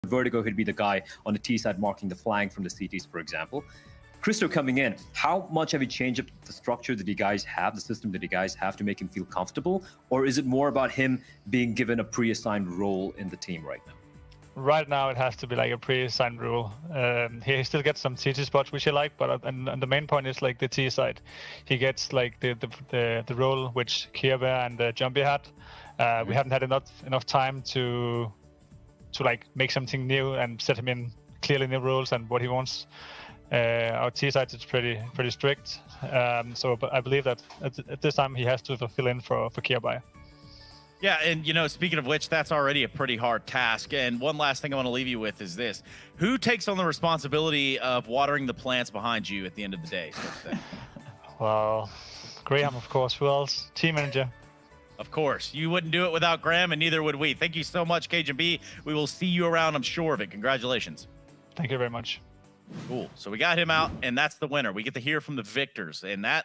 Vertigo could be the guy on the T side marking the flank from the CTs, for example. Christo coming in, how much have you changed up the structure that you guys have, the system that you guys have to make him feel comfortable? Or is it more about him being given a pre-assigned role in the team right now? Right now, it has to be like a pre-assigned rule. He still gets some CT spots, which he like, but and the main point is like the T side. He gets like the role which Kierbear and Jumpy had. We haven't had enough time to like make something new and set him in clearly new rules and what he wants. Our T side is pretty strict, but I believe that at this time he has to fill in for Kierbear. Yeah, and you know, speaking of which, that's already a pretty hard task. And one last thing I want to leave you with is this: who takes on the responsibility of watering the plants behind you at the end of the day? Well, Graham, of course. Who else? Team manager. Of course, you wouldn't do it without Graham, and neither would we. Thank you so much, Cajun B. We will see you around, I'm sure of it. Congratulations. Thank you very much. Cool. So we got him out, and that's the winner. We get to hear from the victors, and that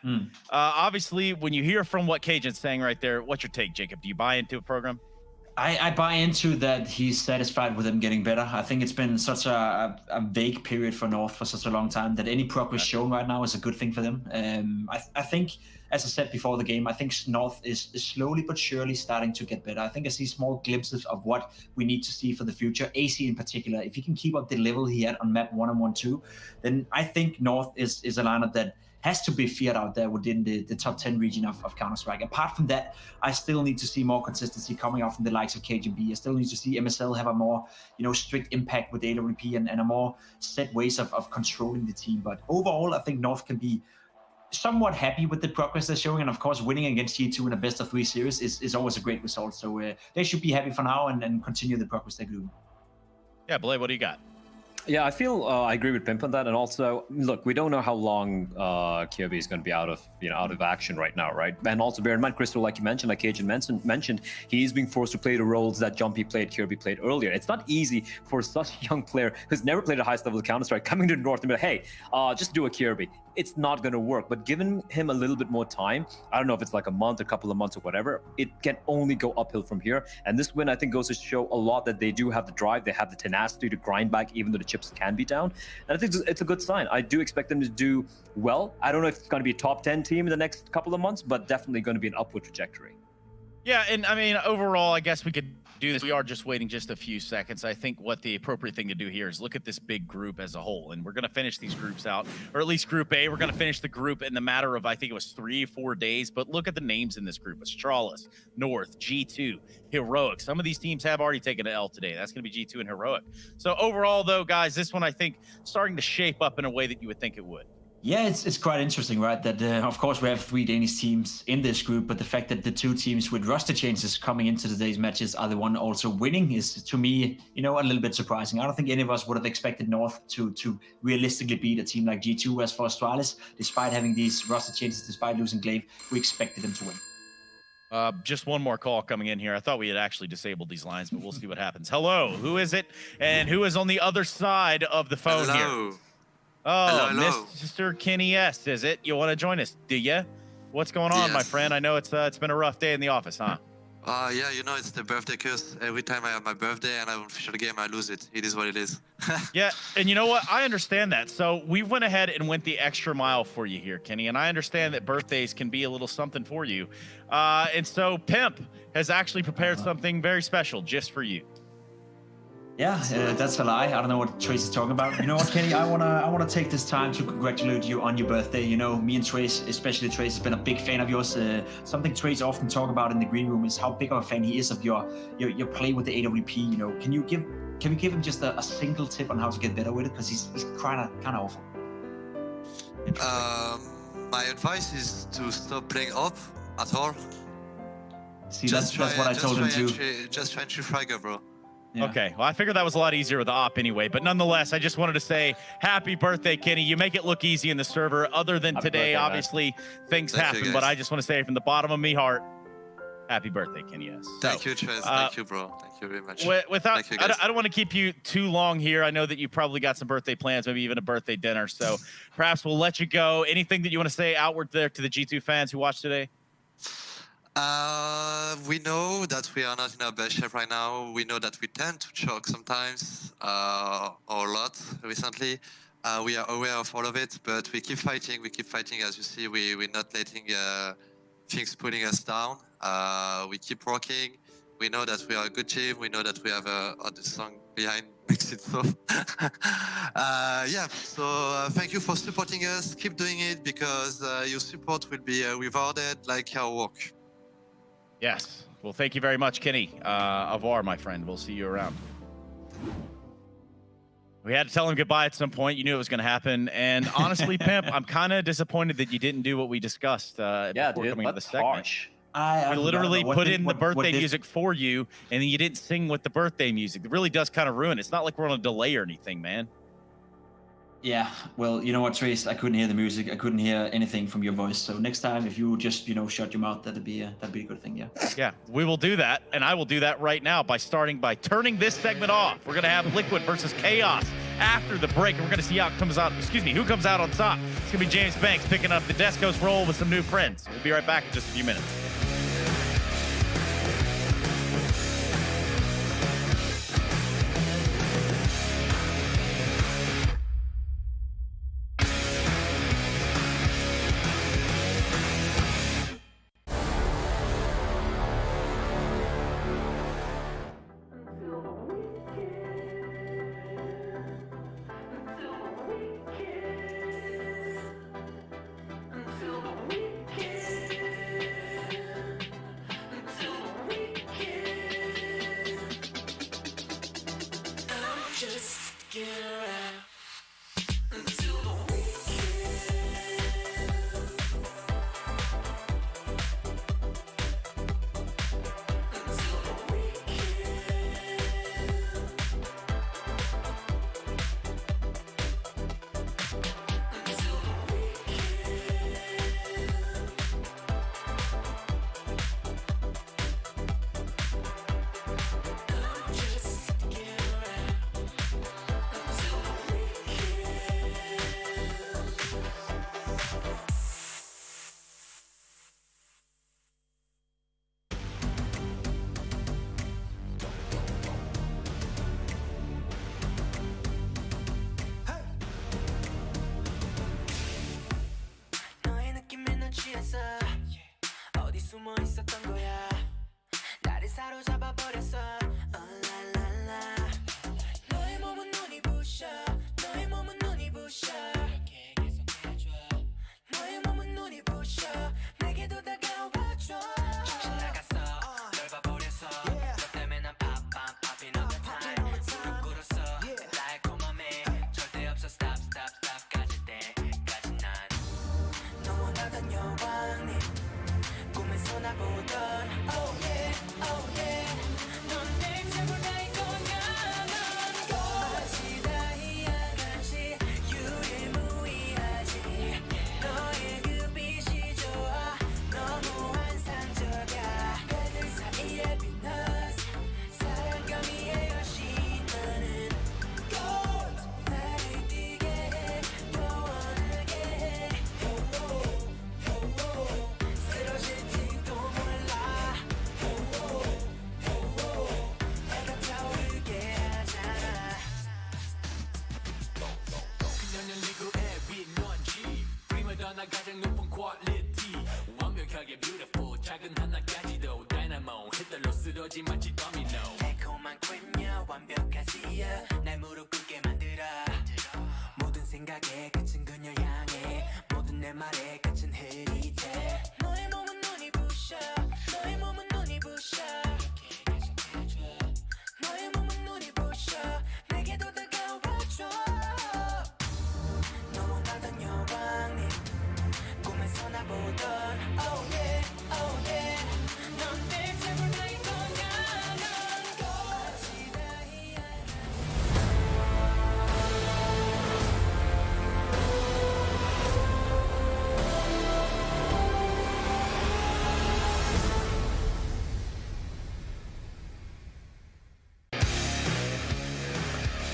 obviously, when you hear from what Cajun's saying right there, what's your take, Jacob? Do you buy into a program? I buy into that he's satisfied with him getting better. I think it's been such a vague period for North for such a long time that any progress shown right now is a good thing for them. I think, as I said before the game, I think North is slowly but surely starting to get better. I think I see small glimpses of what we need to see for the future. AC in particular, if he can keep up the level he had on map 1 and 1-2, then I think North is a lineup that has to be feared out there within the top 10 region of Counter-Strike. Apart from that, I still need to see more consistency coming out from the likes of KGB. I still need to see MSL have a more, strict impact with AWP and a more set ways of controlling the team. But overall, I think North can be somewhat happy with the progress they're showing. And of course, winning against G2 in a best of 3 series is always a great result. So they should be happy for now and continue the progress they're doing. Yeah, Blade, what do you got? Yeah, I feel I agree with Pimp on that, and also look, we don't know how long Kyobi is going to be out of action right now, right? And also bear in mind, Crystal, like you mentioned, like Cajun mentioned, he is being forced to play the roles that Jumpy played, Kirby played earlier. It's not easy for such a young player who's never played a highest level of Counter-Strike coming to the North and be like, hey, just do a Kirby. It's not going to work. But giving him a little bit more time, I don't know if it's like a month, a couple of months, or whatever, it can only go uphill from here. And this win, I think, goes to show a lot that they do have the drive, they have the tenacity to grind back, even though the chips can be down. And I think it's a good sign. I do expect them to do well. I don't know if it's going to be a top 10 team in the next couple of months, but definitely going to be an upward trajectory. Yeah, and I mean, overall, I guess we could do this. We are just waiting just a few seconds. I think what the appropriate thing to do here is look at this big group as a whole, and we're going to finish these groups out, or at least Group A. We're going to finish the group in the matter of, I think it was 3 or 4 days, but look at the names in this group. Astralis, North, G2, Heroic. Some of these teams have already taken an L today. That's going to be G2 and Heroic. So overall, though, guys, this one, I think, starting to shape up in a way that you would think it would. Yeah, it's quite interesting, right? That of course we have 3 Danish teams in this group, but the fact that the 2 teams with roster changes coming into today's matches are the one also winning is, to me, a little bit surprising. I don't think any of us would have expected North to realistically beat a team like G2. As for Astralis, despite having these roster changes, despite losing Glaive, we expected them to win. Just one more call coming in here. I thought we had actually disabled these lines, but we'll see what happens. Hello, who is it? And who is on the other side of the phone here? Oh, hello. Mr. Kenny S, is it? You want to join us, do you? What's going on, my friend? I know it's been a rough day in the office, huh? Yeah, it's the birthday curse. Every time I have my birthday and I don't finish the game, I lose it. It is what it is. Yeah, and you know what? I understand that. So we went ahead and went the extra mile for you here, Kenny, and I understand that birthdays can be a little something for you. And so Pimp has actually prepared something very special just for you. Yeah, that's a lie. I don't know what Trace is talking about. You know what, Kenny? I wanna take this time to congratulate you on your birthday. Me and Trace, especially Trace, has been a big fan of yours. Something Trace often talk about in the green room is how big of a fan he is of your play with the AWP. Can we give him just a single tip on how to get better with it? Because he's kind of awful. My advice is to stop playing up at all. See, that's what I told him too. Just try and shoot Fragger, bro. Yeah. Okay, well, I figured that was a lot easier with the op anyway, but nonetheless, I just wanted to say happy birthday, Kenny. You make it look easy in the server. Other than happy today, birthday, obviously, things happen, but I just want to say from the bottom of my heart, happy birthday, Kenny. Yes. Thank you, Trace. Thank you, bro. Thank you very much. Without, I don't want to keep you too long here. I know that you probably got some birthday plans, maybe even a birthday dinner, so perhaps we'll let you go. Anything that you want to say outward there to the G2 fans who watched today? We know that we are not in our best shape right now. We know that we tend to choke sometimes, or a lot recently. We are aware of all of it, but we keep fighting. We keep fighting. As you see, we're not letting things pulling us down. We keep working. We know that we are a good team. We know that we have the song behind makes it so. Yeah, so thank you for supporting us. Keep doing it because your support will be rewarded like our work. Yes. Well, thank you very much, Kenny. Au revoir, my friend. We'll see you around. We had to tell him goodbye at some point. You knew it was going to happen. And honestly, Pimp, I'm kind of disappointed that you didn't do what we discussed before coming to the segment. Harsh. We literally put in the birthday music for you, and then you didn't sing with the birthday music. It really does kind of ruin it. It's not like we're on a delay or anything, man. Yeah, well, you know what, Trace? I couldn't hear the music. I couldn't hear anything from your voice. So next time, if you just, shut your mouth, that'd be a good thing, yeah. Yeah, we will do that, and I will do that right now by turning this segment off. We're gonna have Liquid versus Chaos after the break, and we're gonna see who comes out on top. It's gonna be James Banks picking up the Descos role with some new friends. We'll be right back in just a few minutes.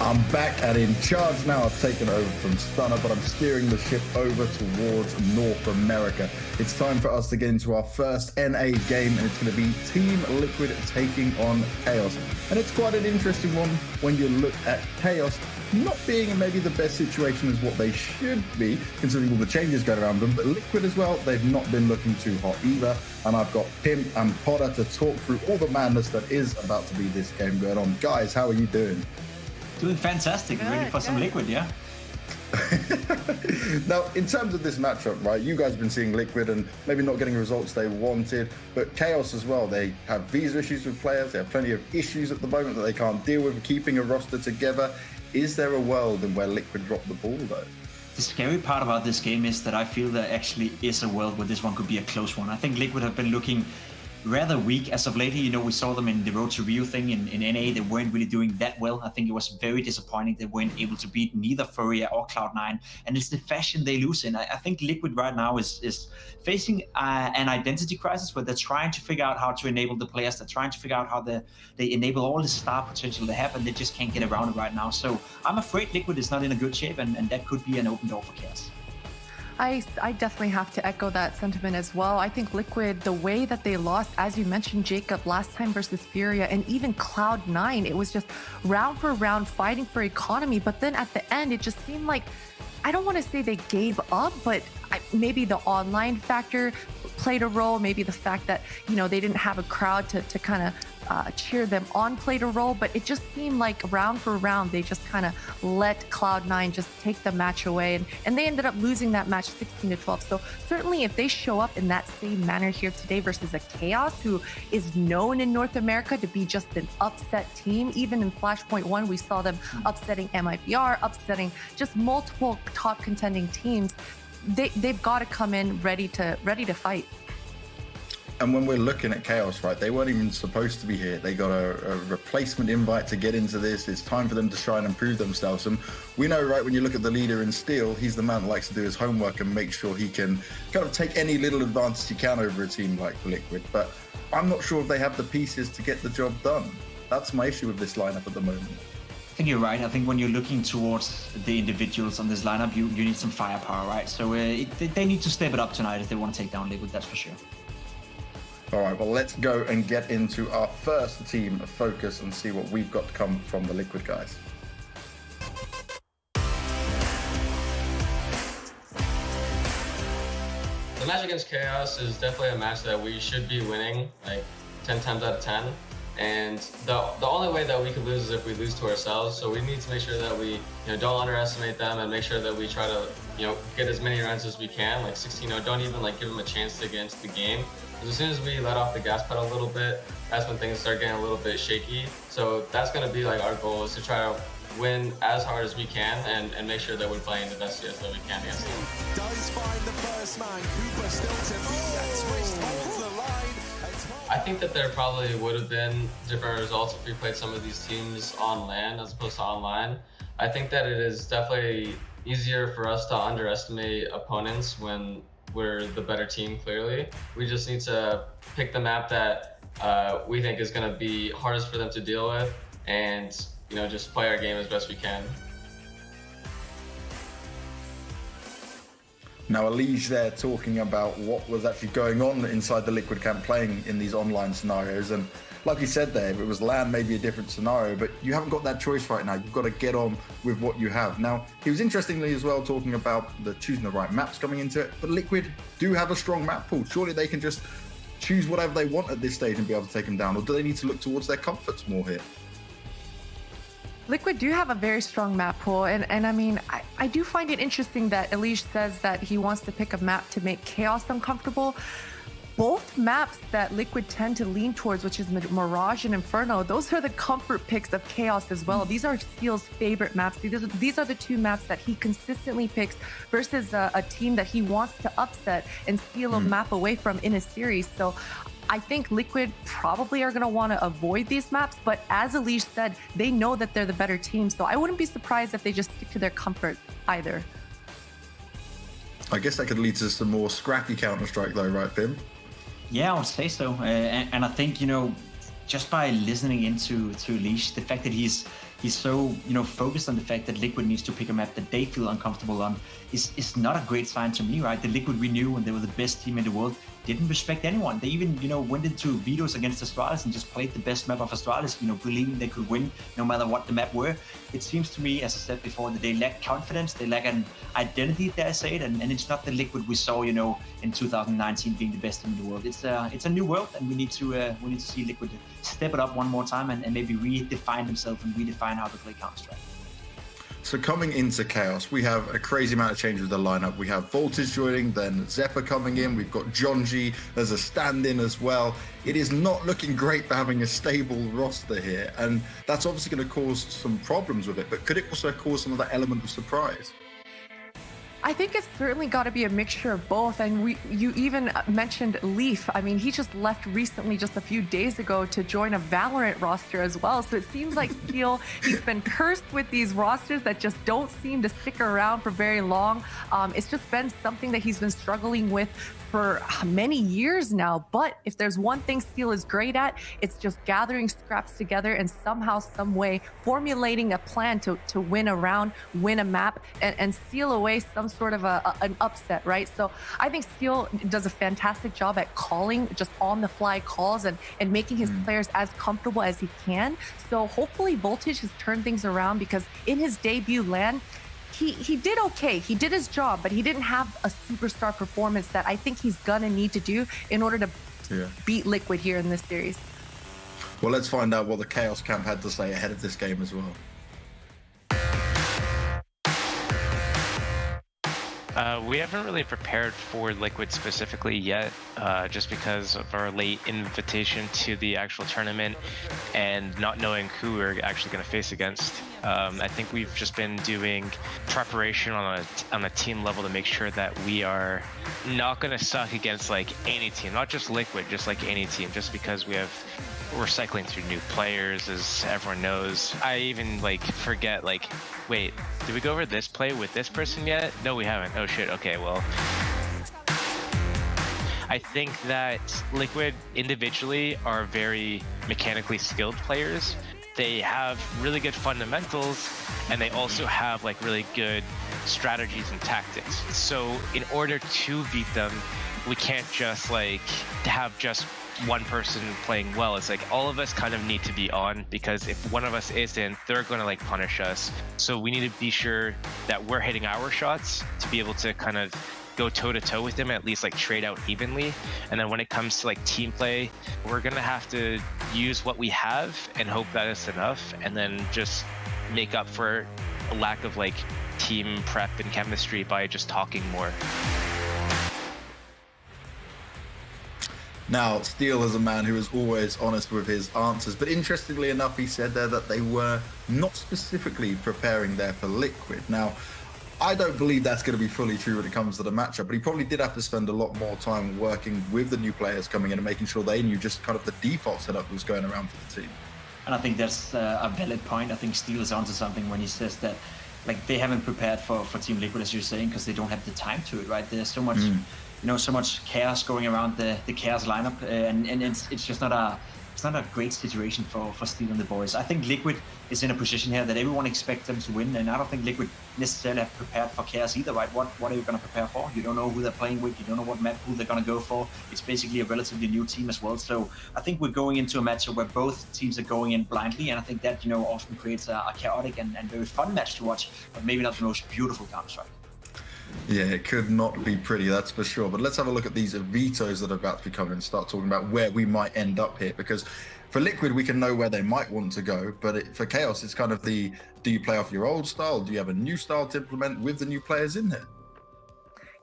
I'm back and in charge now. I've taken over from Stunner, but I'm steering the ship over towards North America. It's time for us to get into our first NA game, and it's going to be Team Liquid taking on Chaos. And it's quite an interesting one when you look at Chaos not being in maybe the best situation as what they should be, considering all the changes going around them. But Liquid as well, they've not been looking too hot either. And I've got Pimp and Potter to talk through all the madness that is about to be this game going on. Guys, how are you doing? Doing fantastic. Good, ready for some Liquid, yeah? Now, in terms of this matchup, right, you guys have been seeing Liquid and maybe not getting results they wanted, but Chaos as well, they have visa issues with players, they have plenty of issues at the moment that they can't deal with, keeping a roster together. Is there a world in where Liquid drop the ball, though? The scary part about this game is that I feel there actually is a world where this one could be a close one. I think Liquid have been looking rather weak as of lately. You know, we saw them in the Road to Rio thing in NA. They weren't really doing that well. I think it was very disappointing. They weren't able to beat neither Furia or Cloud9. And it's the fashion they lose in. I think Liquid right now is facing an identity crisis where they're trying to figure out how to enable the players. They're trying to figure out how they enable all the star potential they have, and they just can't get around it right now. So I'm afraid Liquid is not in a good shape, and that could be an open door for Chaos. I definitely have to echo that sentiment as well. I think Liquid, the way that they lost, as you mentioned, Jacob, last time versus Furia, and even Cloud9, it was just round for round fighting for economy. But then at the end, it just seemed like, I don't want to say they gave up, but maybe the online factor played a role. Maybe the fact that, you know, they didn't have a crowd to kind of cheer them on played a role, but it just seemed like round for round they just kind of let Cloud9 just take the match away, and they ended up losing that match 16-12. So certainly if they show up in that same manner here today versus a Chaos who is known in North America to be just an upset team, even in Flashpoint 1 we saw them upsetting MIBR, upsetting just multiple top contending teams, they've got to come in ready to fight. And when we're looking at Chaos, right, they weren't even supposed to be here. They got a replacement invite to get into this. It's time for them to try and improve themselves. And we know, right, when you look at the leader in Steel, he's the man that likes to do his homework and make sure he can kind of take any little advantage he can over a team like Liquid. But I'm not sure if they have the pieces to get the job done. That's my issue with this lineup at the moment. I think you're right. I think when you're looking towards the individuals on this lineup, you need some firepower, right? So they need to step it up tonight if they want to take down Liquid, that's for sure. All right, well, let's go and get into our first team focus and see what we've got to come from the Liquid guys. The match against Chaos is definitely a match that we should be winning, like 10 times out of 10. And the only way that we could lose is if we lose to ourselves. So we need to make sure that we don't underestimate them and make sure that we try to get as many rounds as we can, like 16-0. Don't even give them a chance to get into the game. Because as soon as we let off the gas pedal a little bit, that's when things start getting a little bit shaky. So that's going to be our goal, is to try to win as hard as we can and make sure that we're playing the best CS that we can against them. Does find the first man, Cooper still to beat that twist, holds the line. I think that there probably would have been different results if we played some of these teams on LAN as opposed to online. I think that it is definitely easier for us to underestimate opponents when we're the better team, clearly. We just need to pick the map that we think is going to be hardest for them to deal with and just play our game as best we can. Now, Elige there talking about what was actually going on inside the Liquid camp playing in these online scenarios. And like you said there, if it was LAN, maybe a different scenario, but you haven't got that choice right now. You've got to get on with what you have. Now, he was interestingly as well talking about choosing the right maps coming into it, but Liquid do have a strong map pool. Surely they can just choose whatever they want at this stage and be able to take them down, or do they need to look towards their comforts more here? Liquid do have a very strong map pool, and I mean, I do find it interesting that Elige says that he wants to pick a map to make Chaos uncomfortable. Both maps that Liquid tend to lean towards, which is Mirage and Inferno, those are the comfort picks of Chaos as well. These are Steel's favorite maps. These are the two maps that he consistently picks versus a team that he wants to upset and steal a map away from in a series. So I think Liquid probably are going to want to avoid these maps, but as Elige said, they know that they're the better team, so I wouldn't be surprised if they just stick to their comfort either. I guess that could lead to some more scrappy Counter-Strike though, right, Pim? Yeah, I would say so. And I think, just by listening into Elige, the fact that he's he's so, focused on the fact that Liquid needs to pick a map that they feel uncomfortable on is not a great sign to me, right? The Liquid we knew when they were the best team in the world didn't respect anyone. They even, went into vetoes against Astralis and just played the best map of Astralis, believing they could win no matter what the map were. It seems to me, as I said before, that they lack confidence, they lack an identity, dare I say it, and it's not the Liquid we saw, in 2019 being the best team in the world. It's a new world, and we need to see Liquid step it up one more time and maybe redefine themselves and redefine how to play Counter-Strike. So coming into Chaos, we have a crazy amount of change with the lineup. We have Voltage joining, then Zeppa coming in. We've got John G as a stand-in as well. It is not looking great for having a stable roster here, and that's obviously going to cause some problems with it. But could it also cause some of that element of surprise? I think it's certainly got to be a mixture of both. And you even mentioned Leaf. I mean, he just left recently, just a few days ago, to join a Valorant roster as well. So it seems like Steel, he's been cursed with these rosters that just don't seem to stick around for very long. It's just been something that he's been struggling with for many years now. But if there's one thing Steel is great at, it's just gathering scraps together and somehow, some way formulating a plan to win a round, win a map, and steal away some sort of an upset, right? So I think Steel does a fantastic job at calling, just on the fly calls and making his players as comfortable as he can. So hopefully Voltage has turned things around, because in his debut LAN, he did okay. He did his job, but he didn't have a superstar performance that I think he's gonna need to do in order to beat Liquid here in this series. Well, let's find out what the Chaos camp had to say ahead of this game as well. We haven't really prepared for Liquid specifically yet, just because of our late invitation to the actual tournament and not knowing who we're actually going to face against. I think we've just been doing preparation on a team level to make sure that we are not going to suck against like any team, not just Liquid, just like any team, just because we're cycling through new players, as everyone knows. I even forget, wait, did we go over this play with this person yet? No, we haven't. Oh shit, okay, well. I think that Liquid individually are very mechanically skilled players. They have really good fundamentals, and they also have really good strategies and tactics. So in order to beat them, we can't just have just one person playing well. It's all of us kind of need to be on, because if one of us isn't, they're going to punish us. So we need to be sure that we're hitting our shots to be able to kind of go toe to toe with them, at least trade out evenly. And then when it comes to team play, we're going to have to use what we have and hope that it's enough, and then just make up for a lack of team prep and chemistry by just talking more. Now, Steel is a man who is always honest with his answers, but interestingly enough, he said there that they were not specifically preparing there for Liquid. Now, I don't believe that's going to be fully true when it comes to the matchup, but he probably did have to spend a lot more time working with the new players coming in and making sure they knew just kind of the default setup that was going around for the team. And I think that's a valid point. I think Steel is onto something when he says that they haven't prepared for Team Liquid, as you're saying, because they don't have the time to it, right? There's so much so much chaos going around the chaos lineup, and it's just not a great situation for Steel and the boys. I think Liquid is in a position here that everyone expects them to win, and I don't think Liquid necessarily have prepared for chaos either, right? What are you going to prepare for? You don't know who they're playing with, you don't know what map pool they're going to go for. It's basically a relatively new team as well. So I think we're going into a matchup where both teams are going in blindly, and I think that often creates a chaotic and very fun match to watch, but maybe not the most beautiful Counter-Strike. Yeah, it could not be pretty, that's for sure. But let's have a look at these vetoes that are about to be coming and start talking about where we might end up here. Because for Liquid, we can know where they might want to go. But for Chaos, it's kind of do you play off your old style? Do you have a new style to implement with the new players in there?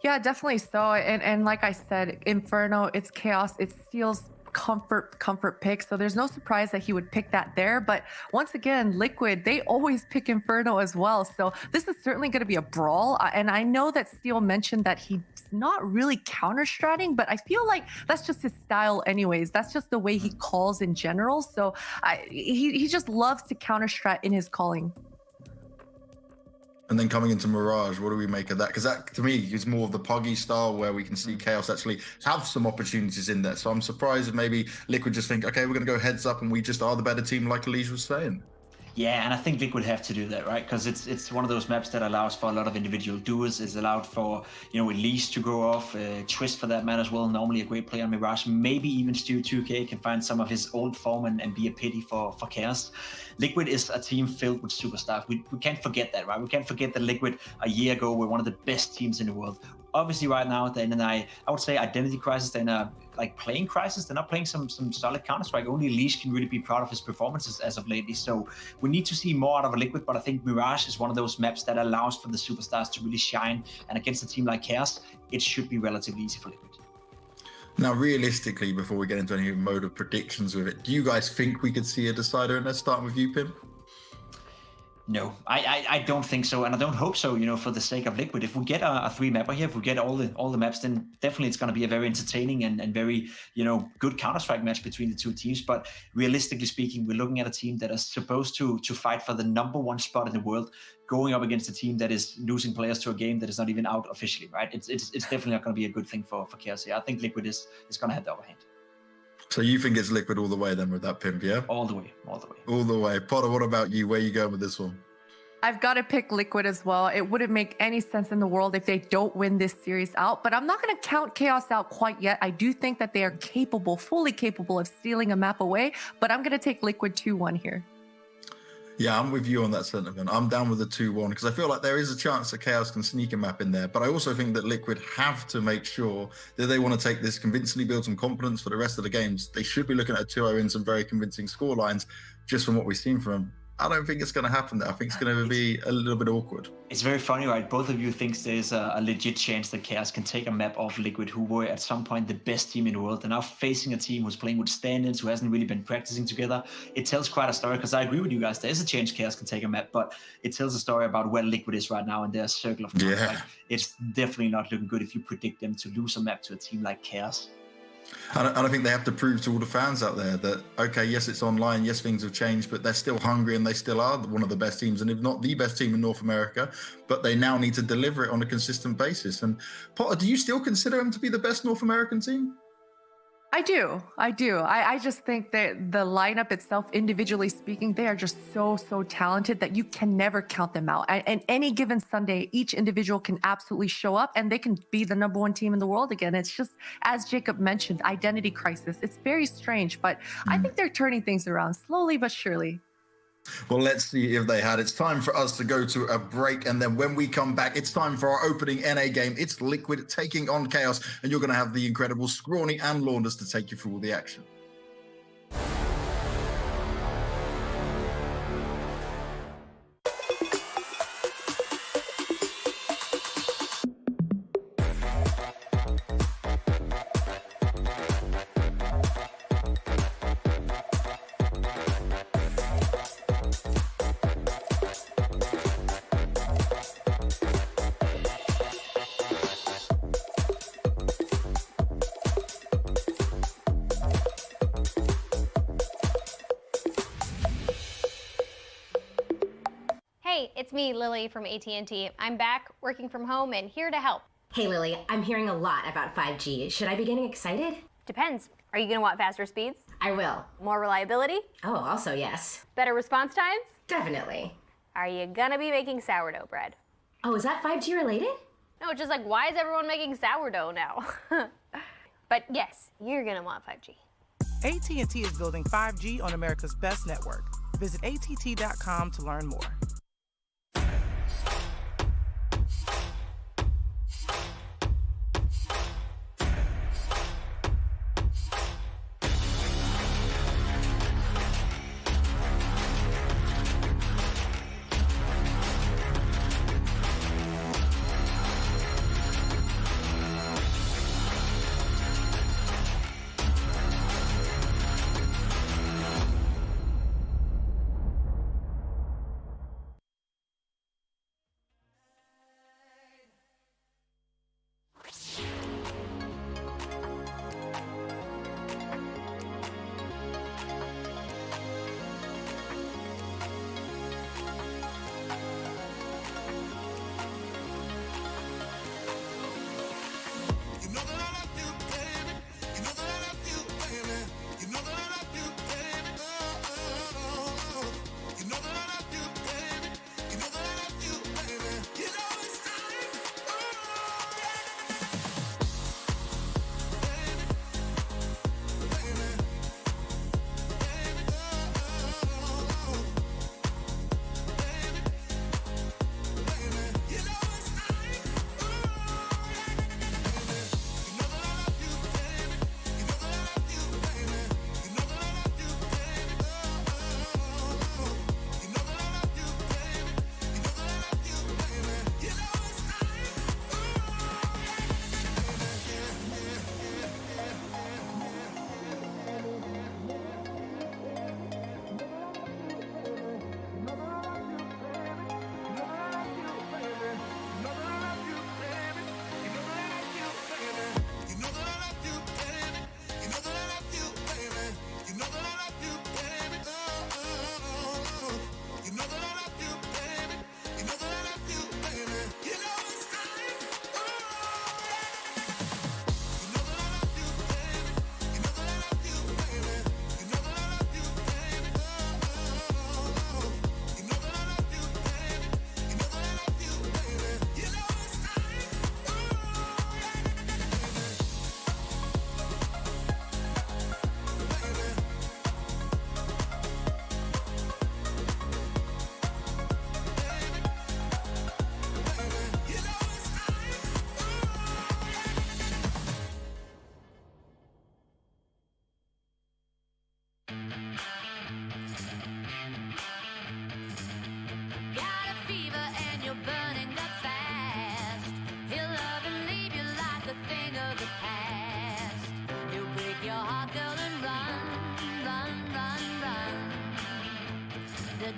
Yeah, definitely so. And like I said, Inferno, it's Chaos, it's Steel's comfort pick, so there's no surprise that he would pick that there. But once again, Liquid, they always pick Inferno as well, so this is certainly going to be a brawl. And I know that Steel mentioned that he's not really counter-stratting, but I feel like that's just his style anyways. That's just the way he calls in general, so he just loves to counter-strat in his calling. And then coming into Mirage, what do we make of that? Because that, to me, is more of the Puggy style where we can see Chaos actually have some opportunities in there. So I'm surprised if maybe Liquid just think, okay, we're going to go heads up and we just are the better team, like Elise was saying. Yeah, and I think Liquid have to do that, right? Because it's one of those maps that allows for a lot of individual duels. It's allowed for, Elise to go off, Twist for that matter as well. Normally a great player on Mirage. Maybe even Stu 2K can find some of his old form and be a pity for Chaos. Liquid is a team filled with superstars. We can't forget that, right? We can't forget that Liquid a year ago were one of the best teams in the world. Obviously, right now they're in I would say identity crisis. They're in a playing crisis. They're not playing some solid Counter-Strike. Only Leash can really be proud of his performances as of lately. So we need to see more out of a Liquid. But I think Mirage is one of those maps that allows for the superstars to really shine. And against a team like Chaos, it should be relatively easy for Liquid. Now, realistically, before we get into any mode of predictions with it, do you guys think we could see a decider in there? Starting with you, Pim. No, I don't think so, and I don't hope so. For the sake of Liquid, if we get a 3-mapper here, if we get all the maps, then definitely it's going to be a very entertaining and very good Counter-Strike match between the two teams. But realistically speaking, we're looking at a team that is supposed to fight for the #1 spot in the world, going up against a team that is losing players to a game that is not even out officially. Right? It's definitely not going to be a good thing for Chaos here. I think Liquid is going to have the upper hand. So you think it's Liquid all the way then with that Pimp, yeah? All the way. All the way. Potter, what about you? Where are you going with this one? I've got to pick Liquid as well. It wouldn't make any sense in the world if they don't win this series out, but I'm not going to count Chaos out quite yet. I do think that they are fully capable of stealing a map away, but I'm going to take Liquid 2-1 here. Yeah, I'm with you on that sentiment. I'm down with the 2-1 because I feel like there is a chance that Chaos can sneak a map in there. But I also think that Liquid have to make sure that they want to take this convincingly, build some confidence for the rest of the games. They should be looking at a 2-0 in some very convincing score lines just from what we've seen from them. I don't think it's going to happen there. I think it's going to be a little bit awkward. It's very funny, right? Both of you think there's a legit chance that Chaos can take a map off Liquid, who were at some point the best team in the world. They're now facing a team who's playing with stand-ins, who hasn't really been practicing together. It tells quite a story, because I agree with you guys. There is a chance Chaos can take a map, but it tells a story about where Liquid is right now in their circle of conflict. Yeah. It's definitely not looking good if you predict them to lose a map to a team like Chaos. And I think they have to prove to all the fans out there that, okay, yes, it's online, yes, things have changed, but they're still hungry and they still are one of the best teams, and if not the best team in North America, but they now need to deliver it on a consistent basis. And Potter, do you still consider them to be the best North American team? I do. I just think that the lineup itself, individually speaking, they are just so talented that you can never count them out. And any given Sunday, each individual can absolutely show up and they can be the #1 team in the world again. It's just, as Jacob mentioned, identity crisis. It's very strange, but I think they're turning things around slowly but surely. Well, let's see if they had. It's time for us to go to a break, and then when we come back, it's time for our opening NA game. It's Liquid taking on Chaos, and you're going to have the incredible Scrawny and Launders to take you through all the action. Hey, it's me, Lily from AT&T. I'm back, working from home, and here to help. Hey, Lily, I'm hearing a lot about 5G. Should I be getting excited? Depends. Are you gonna want faster speeds? I will. More reliability? Oh, also yes. Better response times? Definitely. Are you gonna be making sourdough bread? Oh, is that 5G related? No, just like, why is everyone making sourdough now? But yes, you're gonna want 5G. AT&T is building 5G on America's best network. Visit att.com to learn more.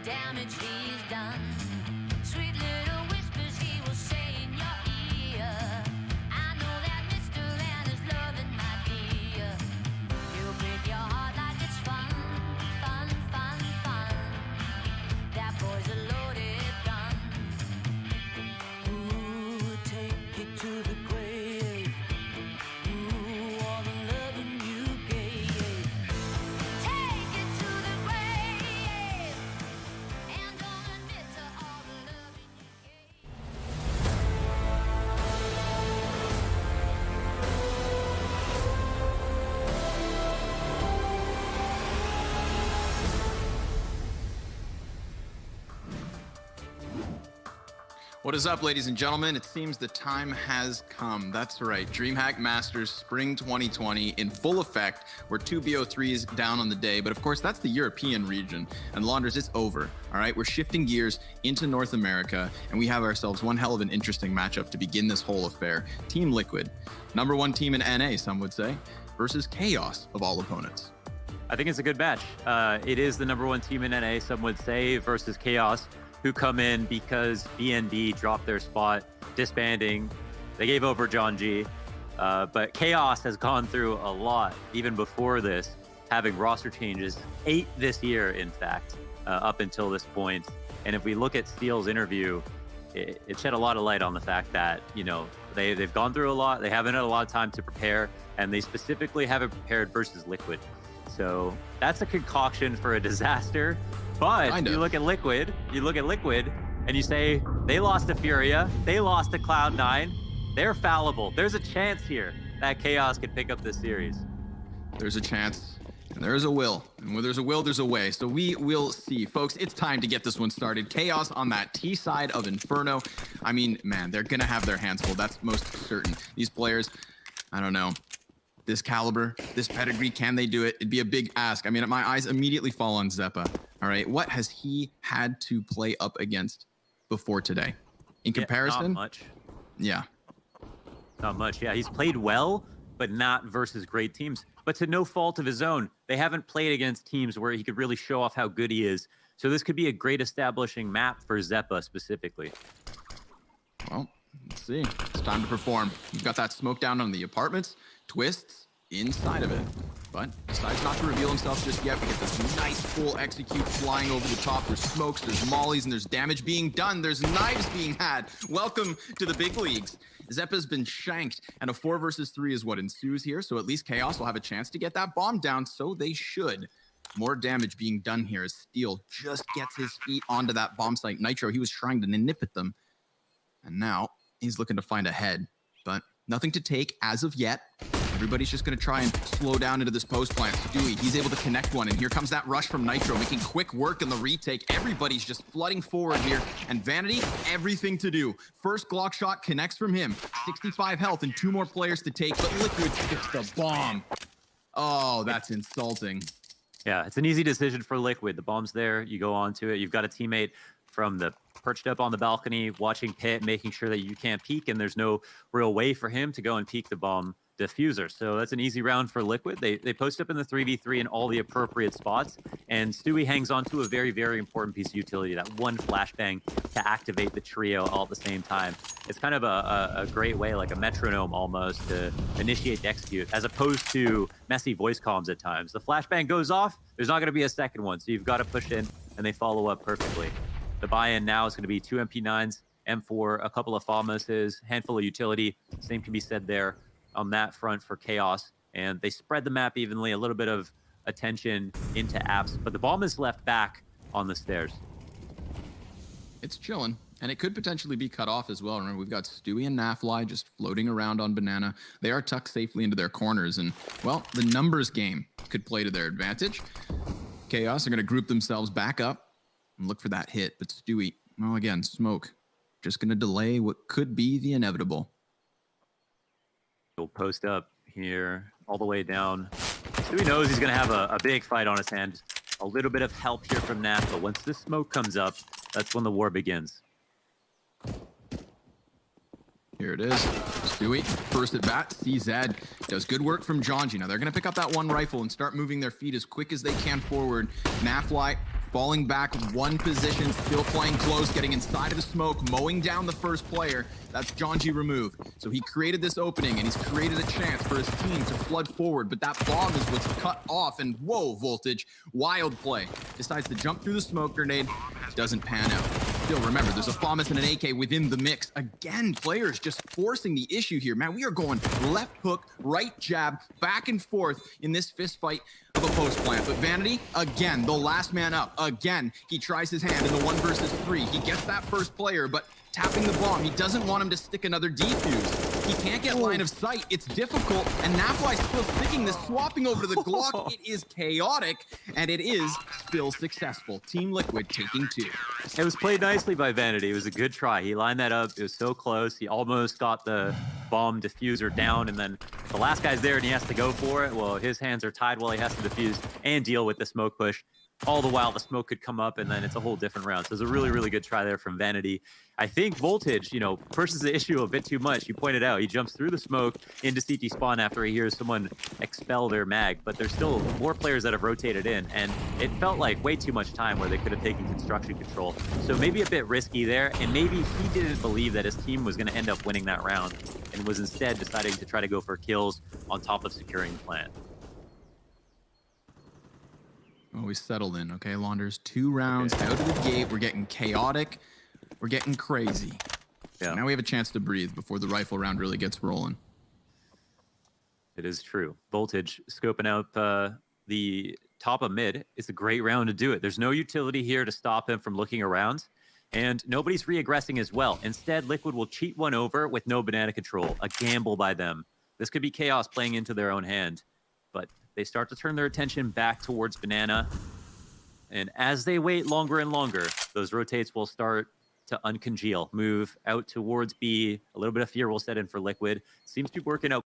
damage he's done. Sweet little whispers he will say in your ear. I know that Mr. Man is loving my dear. He'll break your heart like it's fun, fun, fun, fun. That boy's a loaded gun. Ooh, take it to the grave. Ooh, all the loving you gave. Take it to the grave. And don't admit to all the loving you gave. What is up, ladies and gentlemen? It seems the time has come. That's right. DreamHack Masters Spring 2020 in full effect. We're 2 BO3s down on the day, but of course, that's the European region. And Launders, it's over. All right, we're shifting gears into North America, and we have ourselves one hell of an interesting matchup to begin this whole affair. Team Liquid, #1 team in NA, some would say, versus Chaos of all opponents. I think it's a good match. It is the #1 team in NA, some would say, versus Chaos, who come in because BNB dropped their spot, disbanding. They gave over John G. But Chaos has gone through a lot, even before this, having roster changes, 8 this year, in fact, up until this point. And if we look at Steele's interview, it shed a lot of light on the fact that, you know, they've gone through a lot, they haven't had a lot of time to prepare, and they specifically haven't prepared versus Liquid. So that's a concoction for a disaster. But you look at Liquid, and you say, they lost to Furia, they lost to Cloud9, they're fallible. There's a chance here that Chaos could pick up this series. There's a chance, and there is a will. And where there's a will, there's a way. So we will see. Folks, it's time to get this one started. Chaos on that T side of Inferno. I mean, man, they're going to have their hands full. That's most certain. These players, I don't know. This caliber, this pedigree, can they do it? It'd be a big ask. I mean, my eyes immediately fall on Zeppa. All right, what has he had to play up against before today? In comparison? Not much. Yeah. Not much. Yeah, he's played well, but not versus great teams. But to no fault of his own, they haven't played against teams where he could really show off how good he is. So this could be a great establishing map for Zeppa specifically. Well, let's see. It's time to perform. You've got that smoke down on the apartments. Twists inside of it, but decides not to reveal himself just yet. We get this nice full execute flying over the top. There's smokes, there's mollies, and there's damage being done. There's knives being had. Welcome to the big leagues. Zeppa's been shanked, and a 4 versus 3 is what ensues here. So at least Chaos will have a chance to get that bomb down, so they should. More damage being done here as Steele just gets his feet onto that bomb site. Nitro, he was trying to nip at them, and now he's looking to find a head, but nothing to take as of yet. Everybody's just going to try and slow down into this post plant. Stewie, he's able to connect one, and here comes that rush from Nitro, making quick work in the retake. Everybody's just flooding forward here, and Vanity, everything to do. First Glock shot connects from him. 65 health and 2 more players to take, but Liquid skips the bomb. Oh, that's insulting. Yeah, it's an easy decision for Liquid. The bomb's there, you go on to it. You've got a teammate from the perched up on the balcony, watching pit, making sure that you can't peek, and there's no real way for him to go and peek the bomb diffuser. So that's an easy round for Liquid. They post up in the 3v3 in all the appropriate spots, and Stewie hangs on to a very, very important piece of utility, that one flashbang to activate the trio all at the same time. It's kind of a great way, like a metronome almost, to initiate the execute, as opposed to messy voice comms at times. The flashbang goes off, there's not going to be a second one, so you've got to push in, and they follow up perfectly. The buy-in now is going to be 2 MP9s, M4, a couple of Famoses, handful of utility. Same can be said there on that front for Chaos. And they spread the map evenly, a little bit of attention into apps, but the bomb is left back on the stairs. It's chilling, and it could potentially be cut off as well. Remember, we've got Stewie and Nafly just floating around on Banana. They are tucked safely into their corners, and, well, the numbers game could play to their advantage. Chaos are going to group themselves back up and look for that hit, but Stewie, well, again, smoke, just going to delay what could be the inevitable. He'll post up here all the way down. Stewie knows he's going to have a big fight on his hand. A little bit of help here from Naf, but once the smoke comes up, that's when the war begins. Here it is. Stewie, first at bat. CZ does good work from Jonji. Now they're going to pick up that one rifle and start moving their feet as quick as they can forward. Nafly falling back one position, still playing close, getting inside of the smoke, mowing down the first player. That's Jonji removed. So he created this opening, and he's created a chance for his team to flood forward, but that bomb is what's cut off, and whoa, Voltage, wild play. Decides to jump through the smoke grenade, doesn't pan out. Still, remember, there's a FAMAS and an AK within the mix. Again, players just forcing the issue here. Man, we are going left hook, right jab, back and forth in this fist fight of a post plant. But Vanity, again, the last man up. Again, he tries his hand in the 1 versus 3. He gets that first player, but tapping the bomb, he doesn't want him to stick another defuse. He can't get line of sight. It's difficult, and Nafly's still sticking this, swapping over to the Glock. It is chaotic, and it is still successful. Team Liquid taking 2. It was played nicely by Vanity. It was a good try. He lined that up. It was so close. He almost got the bomb diffuser down, and then the last guy's there, and he has to go for it. Well, his hands are tied while he has to defuse and deal with the smoke push. All the while, the smoke could come up, and then it's a whole different round. So it was a really, really good try there from Vanity. I think Voltage, pushes the issue a bit too much. You pointed out, he jumps through the smoke into CT spawn after he hears someone expel their mag, but there's still more players that have rotated in, and it felt like way too much time where they could have taken construction control. So maybe a bit risky there, and maybe he didn't believe that his team was going to end up winning that round, and was instead deciding to try to go for kills on top of securing the plant. Oh, we settled in, okay, Launders? 2 rounds out of the gate. We're getting chaotic. We're getting crazy. Yeah. So now we have a chance to breathe before the rifle round really gets rolling. It is true. Voltage scoping out the top of mid. It's a great round to do it. There's no utility here to stop him from looking around, and nobody's re-aggressing as well. Instead, Liquid will cheat one over with no banana control. A gamble by them. This could be Chaos playing into their own hand, but they start to turn their attention back towards banana. And as they wait longer and longer, those rotates will start to uncongeal, move out towards B. A little bit of fear will set in for Liquid. Seems to be working out.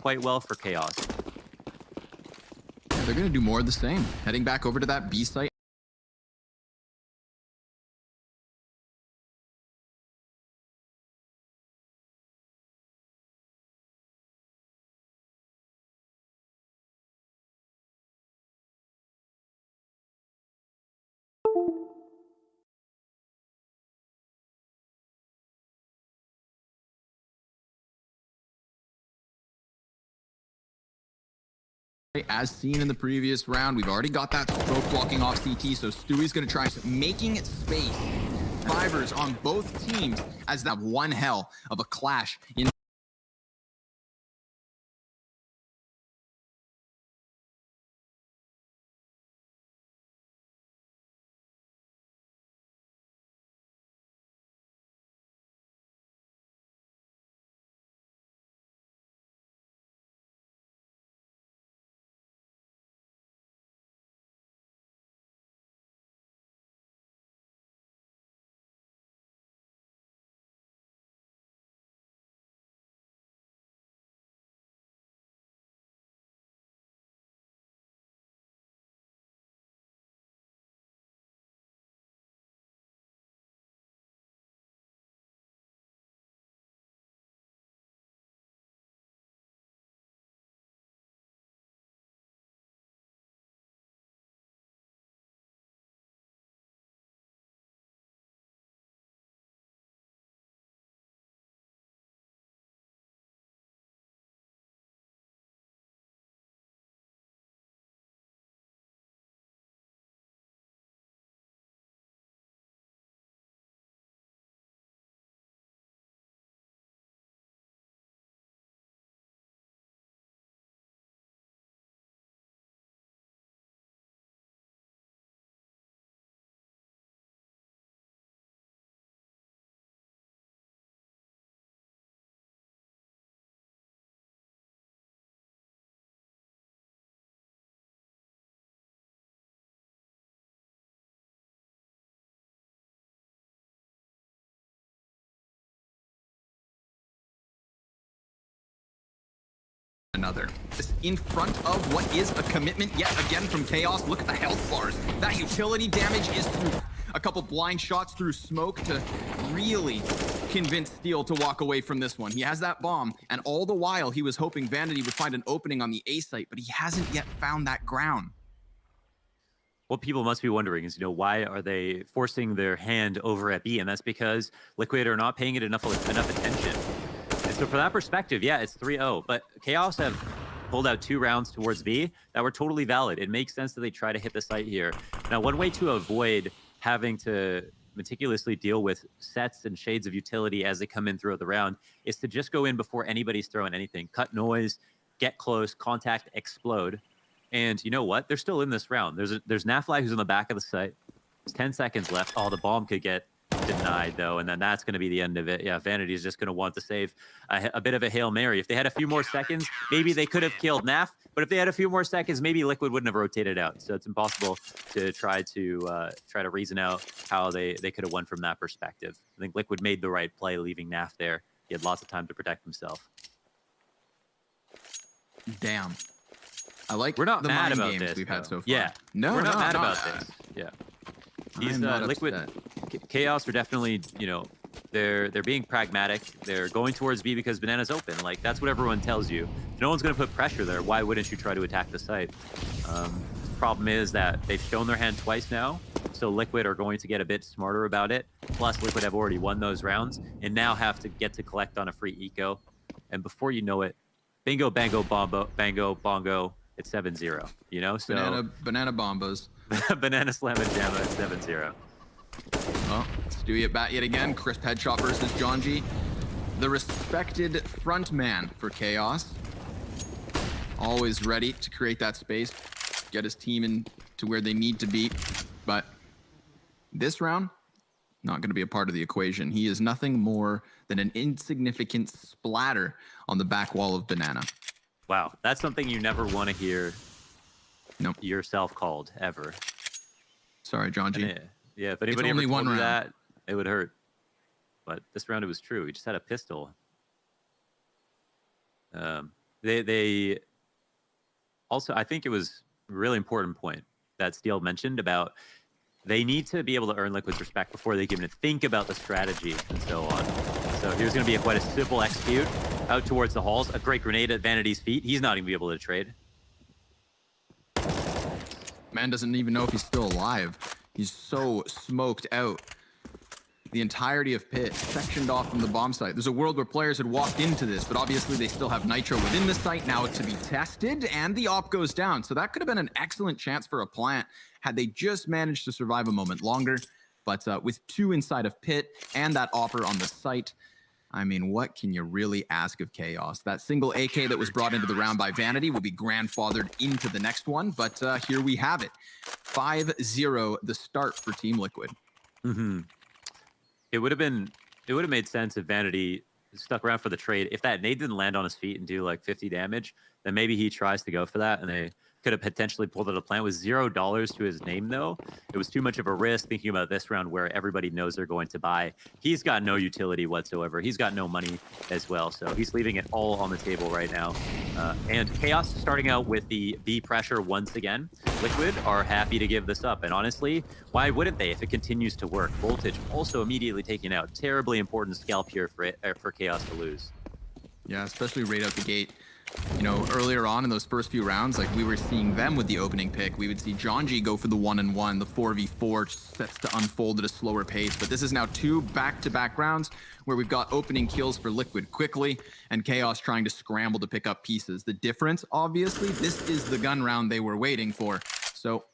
Quite well for Chaos. Yeah, they're going to do more of the same. Heading back over to that B site. As seen in the previous round, we've already got that smoke blocking off CT, so Stewie's going to try making it space. Fivers on both teams as that one hell of a clash in another. In front of what is a commitment yet again from Chaos. Look at the health bars. That utility damage is through. A couple blind shots through smoke to really convince Steel to walk away from this one. He has that bomb, and all the while he was hoping Vanity would find an opening on the A site, but he hasn't yet found that ground. What people must be wondering is, why are they forcing their hand over at B? And that's because Liquid are not paying it enough attention. And so from that perspective, yeah, it's 3-0. But Chaos have pulled out 2 rounds towards B that were totally valid. It makes sense that they try to hit the site here. Now, one way to avoid having to meticulously deal with sets and shades of utility as they come in throughout the round is to just go in before anybody's throwing anything. Cut noise, get close, contact, explode. And you know what? They're still in this round. There's Nafly who's on the back of the site. There's 10 seconds left. Oh, the bomb could get denied, though, and then that's going to be the end of it. Yeah, Vanity is just going to want to save a bit of a Hail Mary. If they had a few more seconds, maybe they could have killed Naf, but if they had a few more seconds, maybe Liquid wouldn't have rotated out. So it's impossible to try to reason out how they could have won from that perspective. I think Liquid made the right play leaving Naf there. He had lots of time to protect himself. Damn. I like we're not the mad mind about games this, we've had though. so far. Yeah, no, we're not mad about that. this. Yeah, he's not Liquid. upset. Chaos are definitely, they're being pragmatic. They're going towards B because Banana's open. Like that's what everyone tells you. If no one's going to put pressure there, why wouldn't you try to attack the site? Problem is that they've shown their hand twice now, so Liquid are going to get a bit smarter about it. Plus, Liquid have already won those rounds and now have to get to collect on a free eco. And before you know it, bingo, bango, bango, bongo. It's 7-0, So banana bombos. Banana slam and jamma at 7-0. Well, Stewie at bat yet again. Crisp headshot versus Jonji. The respected front man for Chaos. Always ready to create that space, get his team in to where they need to be. But this round, not going to be a part of the equation. He is nothing more than an insignificant splatter on the back wall of Banana. Wow, that's something you never want to hear yourself called, ever. Sorry, Jonji. Yeah, if anybody ever only told one you round. that, it would hurt. But this round it was true. He just had a pistol. They also, I think it was a really important point that Steele mentioned about they need to be able to earn Liquid's respect before they can even think about the strategy and so on. So here's going to be quite a simple execute out towards the halls. A great grenade at Vanity's feet. He's not even be able to trade. Man doesn't even know if he's still alive. He's so smoked out. The entirety of Pit sectioned off from the bomb site. There's a world where players had walked into this, but obviously they still have Nitro within the site now to be tested, and the op goes down. So that could have been an excellent chance for a plant had they just managed to survive a moment longer. But with 2 inside of Pit and that opper on the site, I mean, what can you really ask of Chaos? That single AK that was brought into the round by Vanity will be grandfathered into the next one, but here we have it. 5-0, the start for Team Liquid. It would have made sense if Vanity stuck around for the trade. If that nade didn't land on his feet and do like 50 damage, then maybe he tries to go for that, and they could have potentially pulled out a plant with $0 to his name, though. It was too much of a risk thinking about this round where everybody knows they're going to buy. He's got no utility whatsoever. He's got no money as well, so he's leaving it all on the table right now. And Chaos starting out with the B pressure once again. Liquid are happy to give this up, and honestly, why wouldn't they if it continues to work? Voltage also immediately taken out. Terribly important scalp here for Chaos to lose. Yeah, especially right out the gate. Earlier on in those first few rounds, like we were seeing them with the opening pick. We would see Jonji go for the 1-1, the 4v4 sets to unfold at a slower pace. But this is now 2 back-to-back rounds where we've got opening kills for Liquid quickly and Chaos trying to scramble to pick up pieces. The difference, obviously, this is the gun round they were waiting for. So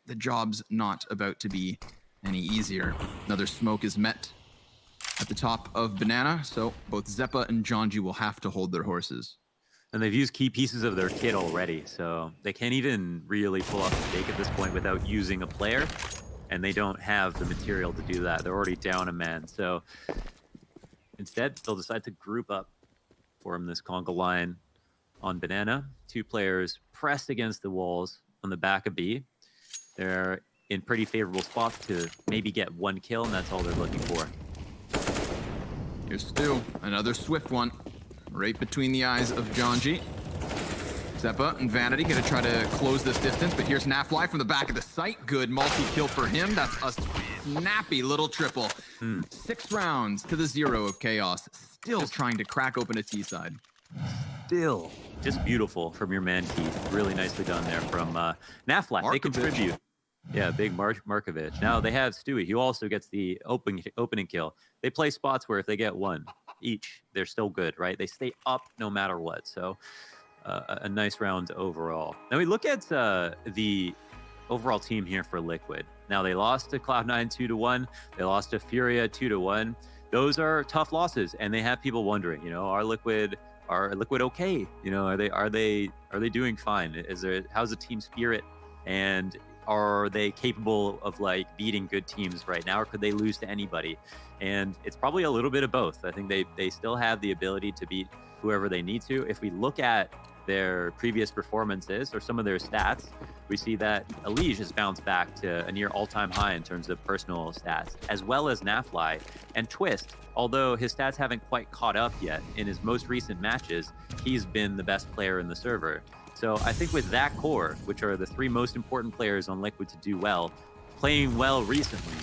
the job's not about to be any easier. Another smoke is met at the top of Banana, so both Zeppa and Jonji will have to hold their horses. And they've used key pieces of their kit already, so they can't even really pull off the fake at this point without using a player, and they don't have the material to do that. They're already down a man, so instead they'll decide to group up, form this conga line on Banana. 2 players pressed against the walls on the back of B. They're in pretty favorable spots to maybe get 1 kill, and that's all they're looking for. Here's Stu, another swift one. Right between the eyes of Jonji. Zeppa and Vanity gonna try to close this distance, but here's Nafly from the back of the site. Good multi-kill for him. That's us snappy little triple. 6 rounds to the 0 of Chaos. Still trying to crack open a T side. Still just beautiful from your man Keith. Really nicely done there from Naflash. They contribute. Yeah, big Markovic. Now they have Stewie, who also gets the opening kill. They play spots where if they get one each, they're still good, right? They stay up no matter what. So a nice round overall. Now we look at the overall team here for Liquid. Now they lost to Cloud9 2-1. They lost to Furia 2-1. Those are tough losses, and they have people wondering, you know, are Liquid okay? You know, are they doing fine? How's the team spirit, and are they capable of like beating good teams right now, or could they lose to anybody? And it's probably a little bit of both. I think they still have the ability to beat whoever they need to. If we look at their previous performances or some of their stats, we see that Elige has bounced back to a near all-time high in terms of personal stats, as well as Nafly and Twist. Although his stats haven't quite caught up yet, in his most recent matches, he's been the best player in the server. So I think with that core, which are the 3 most important players on Liquid to do well, playing well recently,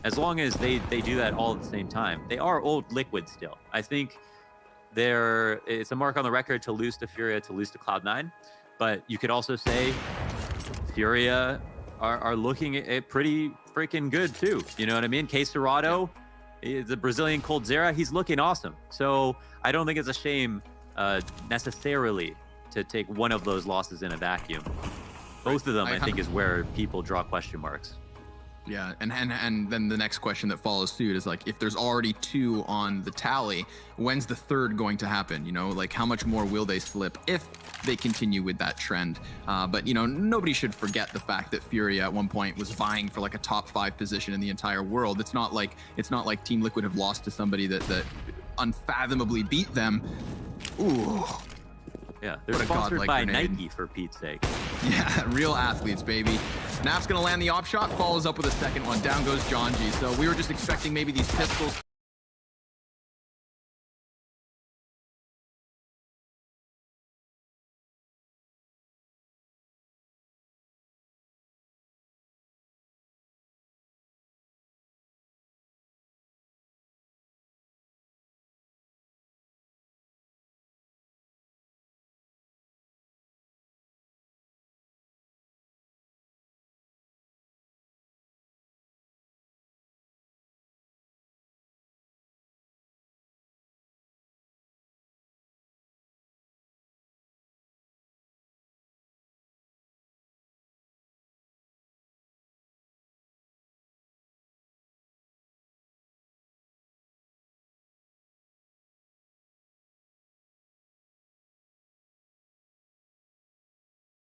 as long as they do that all at the same time, they are old Liquid still. I think it's a mark on the record to lose to Furia, to lose to Cloud9, but you could also say Furia are looking at pretty freaking good too. You know what I mean? Case Dorado, the Brazilian Coldzera, he's looking awesome. So I don't think it's a shame necessarily to take one of those losses in a vacuum. Both of them, I think, is where people draw question marks. Yeah, and then the next question that follows suit is like, if there's already 2 on the tally, when's the 3rd going to happen? You know, like how much more will they slip if they continue with that trend? But you know, nobody should forget the fact that Furia at one point was vying for like a top 5 position in the entire world. It's not like Team Liquid have lost to somebody that unfathomably beat them. Ooh. Yeah, they're sponsored by Nike, for Pete's sake. Yeah, real athletes, baby. Nap's gonna land the op shot, follows up with a second one. Down goes John G. So we were just expecting maybe these pistols